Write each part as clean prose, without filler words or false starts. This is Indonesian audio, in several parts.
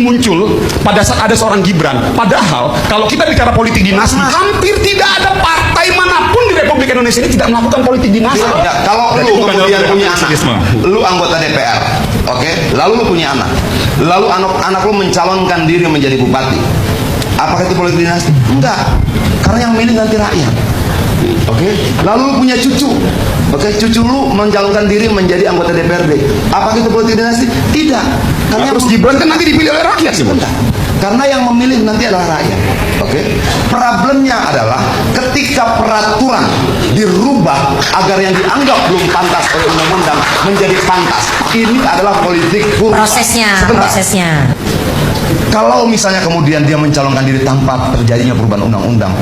muncul pada saat ada seorang Gibran. Padahal kalau kita bicara politik dinasti, hampir tidak ada partai manapun di Republik Indonesia ini tidak melakukan politik dinasti. Ya, kalau lu kemudian punya anak, lu anggota DPR, oke? Lalu lu punya anak, lalu anak lu mencalonkan diri menjadi bupati, apakah itu politik dinasti? Enggak, karena yang milih nanti rakyat. Oke, lalu lu punya cucu, oke, cucu lu mencalonkan diri menjadi anggota DPRD, apakah itu politik dinasti? Tidak, karena Terus Gibran kan nanti dipilih oleh rakyat sih, karena yang memilih nanti adalah rakyat. Oke, problemnya adalah ketika peraturan dirubah agar yang dianggap belum pantas oleh undang-undang menjadi pantas, ini adalah politik purba. Prosesnya. Kalau misalnya kemudian dia mencalonkan diri tanpa terjadinya perubahan undang-undang,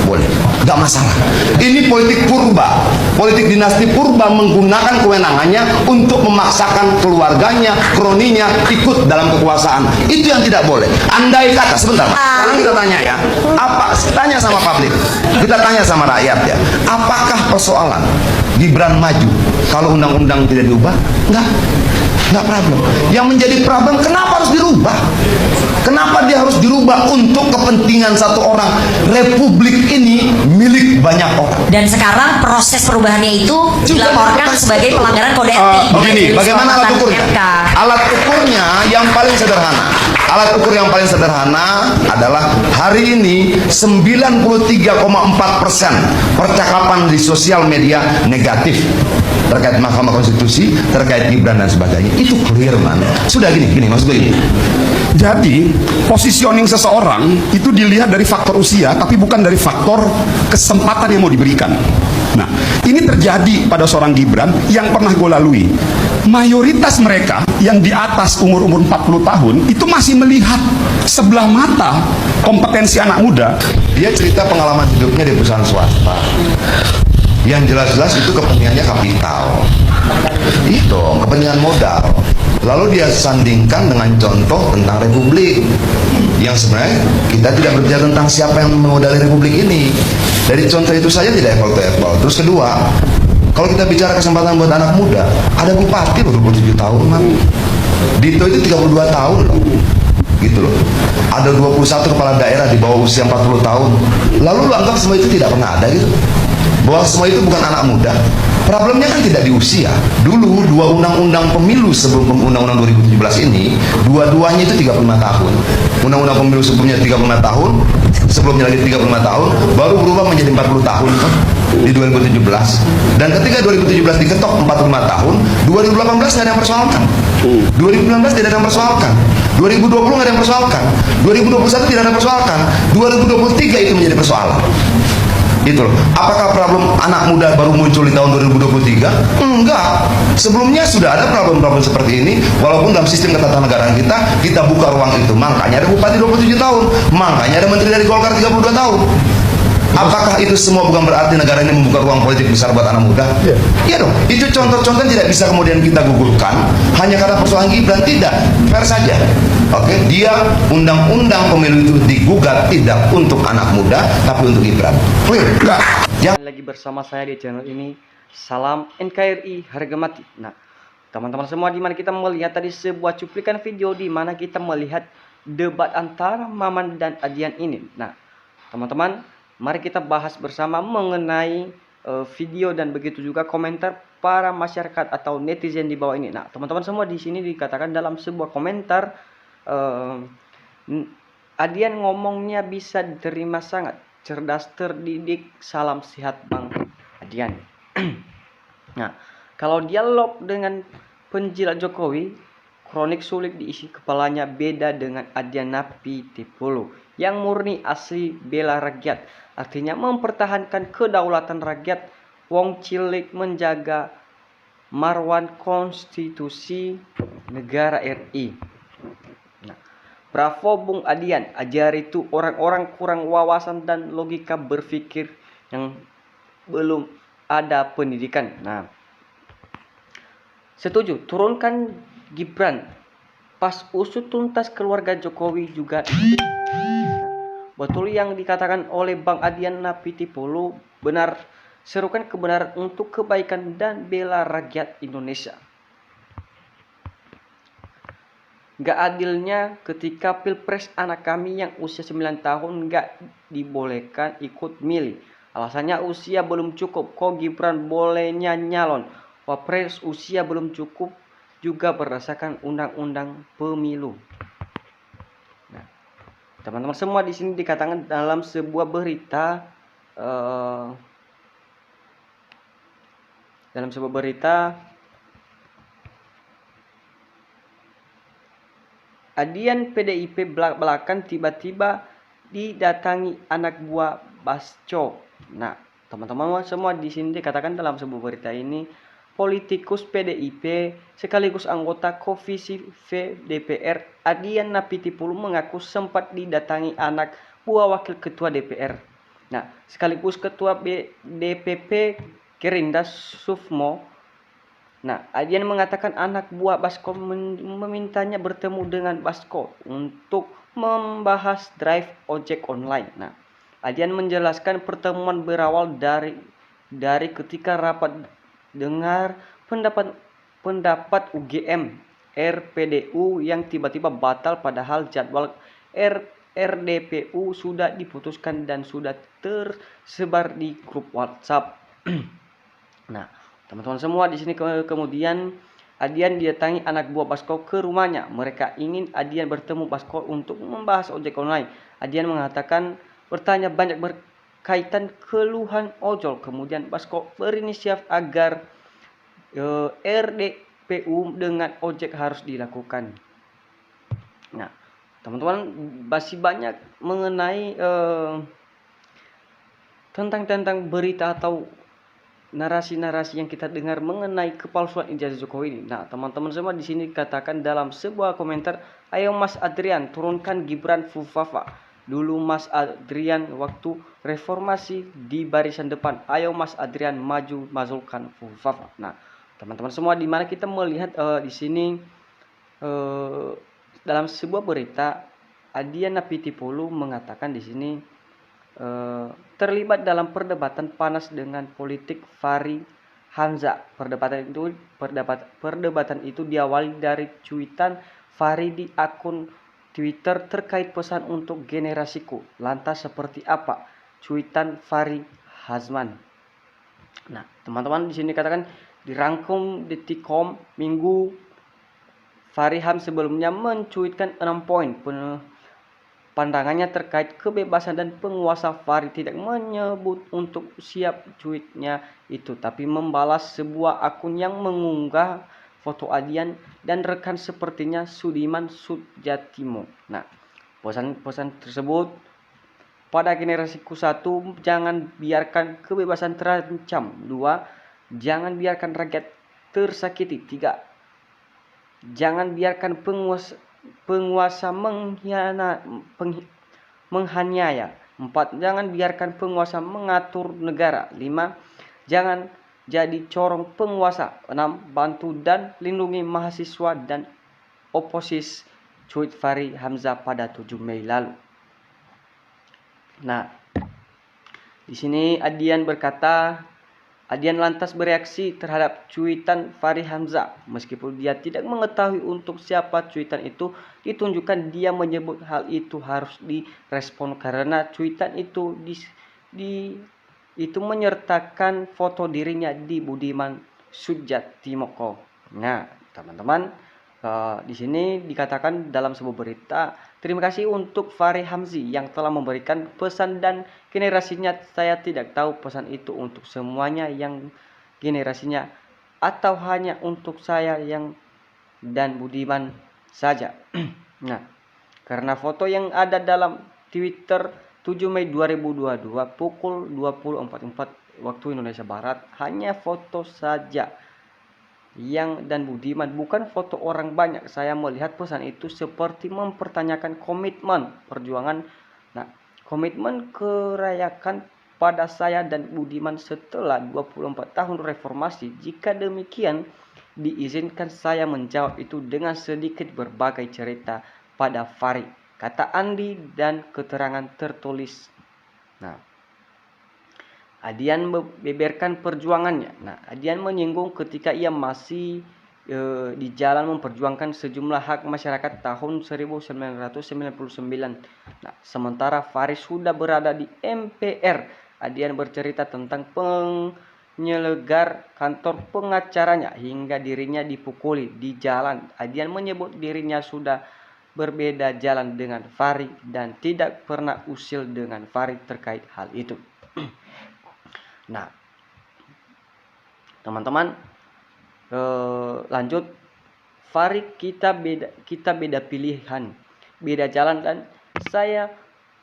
boleh, nggak masalah. Ini politik purba, politik dinasti purba menggunakan kewenangannya untuk memaksakan keluarganya, kroninya ikut dalam kekuasaan. Itu yang tidak boleh. Andai kata, sebentar, sekarang kita tanya ya, tanya sama publik, kita tanya sama rakyat ya, apakah persoalan Gibran maju kalau undang-undang tidak diubah? Nggak problem. Yang menjadi problem, kenapa harus dirubah? Kenapa dia harus dirubah untuk kepentingan satu orang? Republik ini milik banyak orang. Dan sekarang proses perubahannya itu dilaporkan sebagai pelanggaran kode etik. Begini, bagaimana alat ukurnya? MK. Alat ukurnya yang paling sederhana. Alat ukur yang paling sederhana adalah hari ini 93,4% percakapan di sosial media negatif terkait Mahkamah Konstitusi, terkait Gibran dan sebagainya. Itu clear, man. Sudah gini maksud gue ini. Jadi positioning seseorang itu dilihat dari faktor usia, tapi bukan dari faktor kesempatan yang mau diberikan. Nah, ini terjadi pada seorang Gibran yang pernah gue lalui. Mayoritas mereka yang di atas umur-umur 40 tahun itu masih melihat sebelah mata kompetensi anak muda. Dia cerita pengalaman hidupnya di perusahaan swasta. Yang jelas-jelas itu kepentingannya kapital. Itu kepentingan modal. Lalu dia sandingkan dengan contoh tentang republik, yang sebenarnya kita tidak berbicara tentang siapa yang memodali republik ini. Dari contoh itu saja tidak apple to apple. Terus kedua, kalau kita bicara kesempatan buat anak muda, ada bupati loh 27 tahun, man. Dito itu 32 tahun loh, gitu loh. Ada 21 kepala daerah di bawah usia 40 tahun. Lalu lu anggap semua itu tidak pernah ada gitu, bahwa semua itu bukan anak muda. Problemnya kan tidak di usia. Dulu dua undang-undang pemilu sebelum undang-undang 2017 ini, dua-duanya itu 35 tahun. Undang-undang pemilu sebelumnya 35 tahun, sebelumnya lagi 35 tahun, baru berubah menjadi 40 tahun di 2017. Dan ketika 2017 diketok 45 tahun, 2018 nggak ada yang persoalkan. 2019 tidak ada yang persoalkan. 2020 nggak ada yang persoalkan. 2021 tidak ada yang persoalkan. 2023 itu menjadi persoalan. Itu loh. Apakah problem anak muda baru muncul di tahun 2023? Enggak. Sebelumnya sudah ada problem-problem seperti ini. Walaupun dalam sistem ketatanegaraan kita buka ruang itu. Makanya ada bupati 27 tahun. Makanya ada menteri dari Golkar 32 tahun. Apakah itu semua bukan berarti negara ini membuka ruang politik besar buat anak muda? Iya dong. Itu contoh-contoh tidak bisa kemudian kita gugurkan hanya karena persoalan Gibran. Tidak. Fair saja. Oke, dia undang-undang pemilu itu digugat tidak untuk anak muda tapi untuk Gibran. Clear? Enggak. Lagi bersama saya di channel ini. Salam NKRI harga mati. Nah, teman-teman semua, di mana kita melihat tadi sebuah cuplikan video di mana kita melihat debat antara Maman dan Adian ini. Nah, teman-teman, mari kita bahas bersama mengenai video dan begitu juga komentar para masyarakat atau netizen di bawah ini. Nah, teman-teman semua, di sini dikatakan dalam sebuah komentar, Adian ngomongnya bisa diterima sangat cerdas, terdidik, salam sehat Bang Adian. Nah, kalau dialog dengan penjilat Jokowi, kronik sulit diisi kepalanya, beda dengan Adian Napitipulu yang murni asli bela rakyat, artinya mempertahankan kedaulatan rakyat. Wong cilik menjaga marwan konstitusi negara RI. Nah, bravo Bung Adian, ajari itu orang-orang kurang wawasan dan logika berpikir yang belum ada pendidikan. Nah, setuju, turunkan Gibran. Pas usut tuntas keluarga Jokowi juga. Betul yang dikatakan oleh Bang Adian Napitipulu, benar. Serukan kebenaran untuk kebaikan dan bela rakyat Indonesia. Gak adilnya ketika pilpres anak kami yang usia 9 tahun gak dibolehkan ikut milih. Alasannya usia belum cukup, kok Gibran bolehnya nyalon. Wapres usia belum cukup juga berdasarkan undang-undang pemilu. Nah, teman-teman semua di sini dikatakan dalam sebuah berita Adian PDIP belakang tiba-tiba didatangi anak buah Basco. Nah, teman-teman semua di sini dikatakan dalam sebuah berita ini politikus PDIP sekaligus anggota Komisi V DPR Adian Napitipulu mengaku sempat didatangi anak buah wakil ketua DPR. Nah, sekaligus ketua DPP Gerindra Sufmo. Nah, Adian mengatakan anak buah Basko memintanya bertemu dengan Basko untuk membahas drive ojek online. Nah, Adian menjelaskan pertemuan berawal dari ketika rapat dengar pendapat UGM RPDU yang tiba-tiba batal padahal jadwal RDPU sudah diputuskan dan sudah tersebar di grup WhatsApp. Nah, teman-teman semua di sini kemudian Adian didatangi anak buah Basko ke rumahnya. Mereka ingin Adian bertemu Basko untuk membahas ojek online. Adian mengatakan bertanya banyak berkaitan keluhan ojol. Kemudian Basko berinisiatif agar RDPU dengan ojek harus dilakukan. Nah, teman-teman masih banyak mengenai tentang berita atau narasi-narasi yang kita dengar mengenai kepalsuan ijazah Jokowi ini. Nah, teman-teman semua di sini katakan dalam sebuah komentar, ayo Mas Adrian turunkan Gibran Fufafa. Dulu Mas Adrian waktu reformasi di barisan depan. Ayo Mas Adrian maju mazulkan Fufafa. Nah, teman-teman semua di mana kita melihat di sini dalam sebuah berita Adian Napitipulu mengatakan di sini terlibat dalam perdebatan panas dengan politik Fahri Hamzah. Perdebatan itu diawali dari cuitan Fahri di akun Twitter terkait pesan untuk generasiku. Lantas seperti apa cuitan Fahri Hazman? Nah, teman-teman di sini katakan dirangkum Detikcom Minggu. Fahri Ham sebelumnya mencuitkan 6 poin pandangannya terkait kebebasan dan penguasa. Fahri tidak menyebut untuk siap cuitnya itu, tapi membalas sebuah akun yang mengunggah foto Adian dan rekan sepertinya Sudiman Sudjatimo. Nah, pesan tersebut pada generasiku 1, jangan biarkan kebebasan terancam. 2, jangan biarkan rakyat tersakiti. 3, jangan biarkan penguasa menghaniaya. 4, jangan biarkan penguasa mengatur negara. 5, jangan jadi corong penguasa. 6, bantu dan lindungi mahasiswa dan oposisi. Cuit Fahri Hamzah pada 7 Mei lalu. Nah, di sini Adian lantas bereaksi terhadap cuitan Fahri Hamzah. Meskipun dia tidak mengetahui untuk siapa cuitan itu ditunjukkan, dia menyebut hal itu harus direspon karena cuitan itu itu menyertakan foto dirinya di Budiman Sujatmiko. Nah, teman-teman, di sini dikatakan dalam sebuah berita, terima kasih untuk Fahri Hamzah yang telah memberikan pesan dan generasinya. Saya tidak tahu pesan itu untuk semuanya yang generasinya atau hanya untuk saya yang dan Budiman saja. Nah, karena foto yang ada dalam Twitter 7 Mei 2022 pukul 20.44 waktu Indonesia Barat hanya foto saja yang dan Budiman, bukan foto orang banyak. Saya melihat pesan itu seperti mempertanyakan komitmen perjuangan. Nah, komitmen kerayakan pada saya dan Budiman setelah 24 tahun reformasi. Jika demikian, diizinkan saya menjawab itu dengan sedikit berbagai cerita pada Fahri, kata Andi dan keterangan tertulis. Nah, Adian membeberkan perjuangannya. Nah, Adian menyinggung ketika ia masih di jalan memperjuangkan sejumlah hak masyarakat tahun 1999. Nah, sementara Fahri sudah berada di MPR, Adian bercerita tentang penyelegar kantor pengacaranya hingga dirinya dipukuli di jalan. Adian menyebut dirinya sudah berbeda jalan dengan Fahri dan tidak pernah usil dengan Fahri terkait hal itu. Nah, teman-teman, lanjut. Fahri, kita beda pilihan, beda jalan, dan saya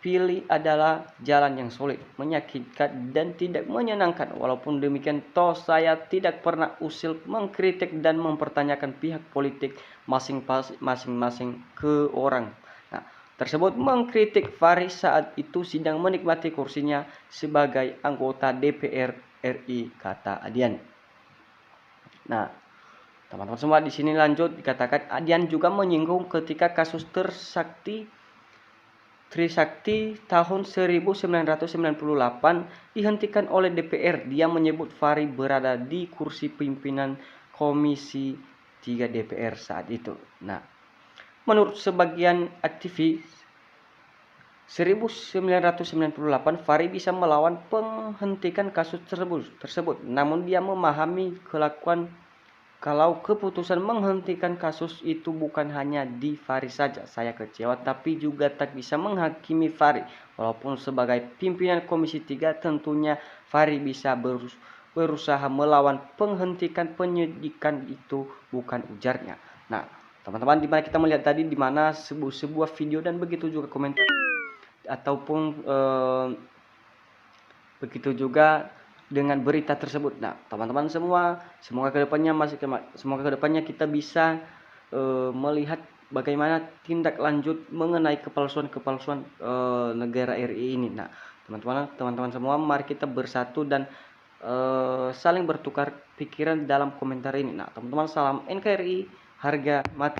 pilih adalah jalan yang sulit, menyakitkan dan tidak menyenangkan. Walaupun demikian, toh saya tidak pernah usil, mengkritik dan mempertanyakan pihak politik masing-masing ke orang. Nah, tersebut mengkritik Fahri saat itu sedang menikmati kursinya sebagai anggota DPR RI, kata Adian. Nah, teman-teman semua, di sini lanjut dikatakan Adian juga menyinggung ketika kasus Trisakti tahun 1998 dihentikan oleh DPR. Dia menyebut Fahri berada di kursi pimpinan Komisi 3 DPR saat itu. Nah, menurut sebagian aktivis, 1998 Fahri bisa melawan penghentikan kasus tersebut. Namun dia memahami kalau keputusan menghentikan kasus itu bukan hanya di Fahri saja. Saya kecewa tapi juga tak bisa menghakimi Fahri. Walaupun sebagai pimpinan Komisi 3 tentunya Fahri bisa berusaha melawan penghentikan penyidikan itu, bukan ujarnya. Nah, teman-teman, dimana kita melihat tadi, dimana sebuah video dan begitu juga komentar ataupun begitu juga dengan berita tersebut. Nah, teman-teman semua, semoga kedepannya kita bisa melihat bagaimana tindak lanjut mengenai kepalsuan negara RI ini. Nah, teman-teman semua, mari kita bersatu dan saling bertukar pikiran dalam komentar ini. Nah, teman-teman, salam NKRI, harga mati.